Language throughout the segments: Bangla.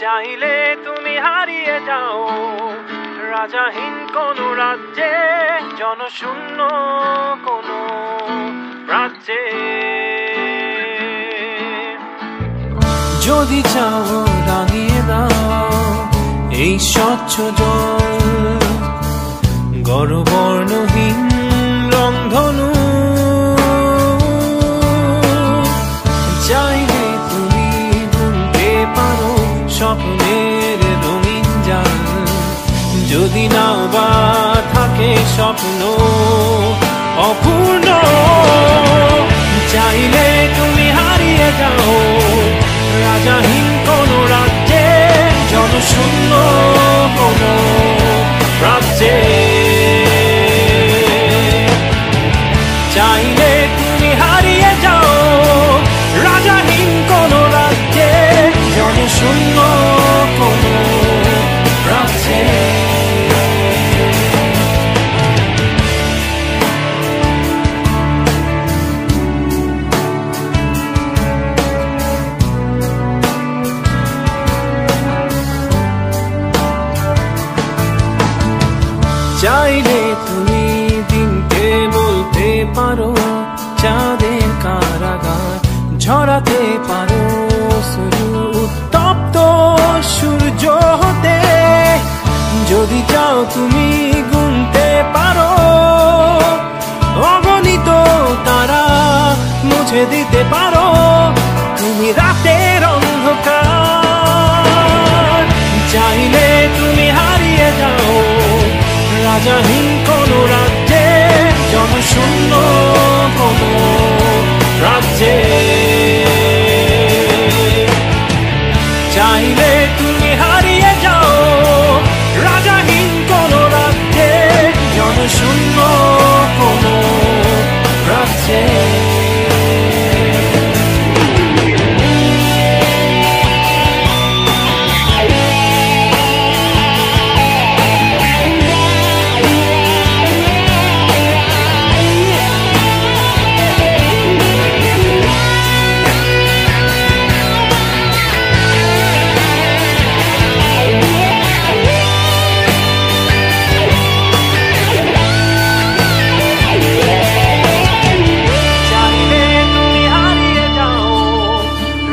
চাইলে তুমি হারিয়ে যাও রাজাহীন কোনো রাজ্যে, জনশূন্য কোনো রাজ্যে। যদি চাও রাঙিয়ে দাও এই স্বচ্ছ জল, গড়বর্ণহীন রংধনু। চাইলে তুমি বুনতে পারো স্বপ্নের রঙিন জাল, যদি নাও বা থাকে স্বপ্ন অপূর্ণ। চাইলে তুমি হারিয়ে যাও রাজাহীন কোনো রাজ্যে, জনশূন্য কোনো রাজ্যে। চাইলে তুমি হারিয়ে যাও রাজাহীন কোনো রাজ্যে, জনশূন্য কোনো রাজ্যে। চাইলে তুমি দিনকে বলতে পারো চাঁদের কারাগার, ঝরাতে পারো শুধু উত্তপ্ত সূর্য হতে। যদি চাও তুমি গুনতে পারো অগণিত তারা, মুছে দিতে পারো তুমি রাতের অন্ধকার। চাইলে তুমি হারিয়ে যাও রাজাহীন কোনো রাজ্যে, জনশূন্য কোনো রাজ্যে। চাইলে তুমি হারিয়ে যাও রাজাহীন কোনো রাজ্যে, জনশূন্য কোনো রাজ্যে।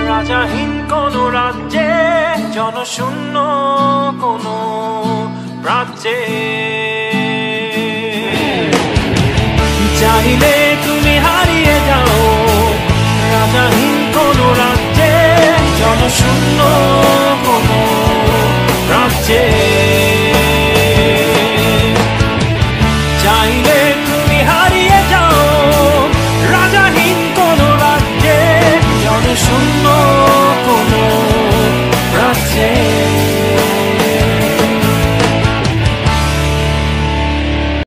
রাজাহীন কোনো রাজ্যে, জনশূন্য কোনো রাজ্যে। চাইলে তুমি হারিয়ে যাও রাজাহীন কোনো রাজ্যে, জনশূন্য কোনো রাজ্যে। চাইলে তুমি হারিয়ে যাও রাজাহীন কোনো রাজ্যে, জনশূন্য কোনো রাজ্যে।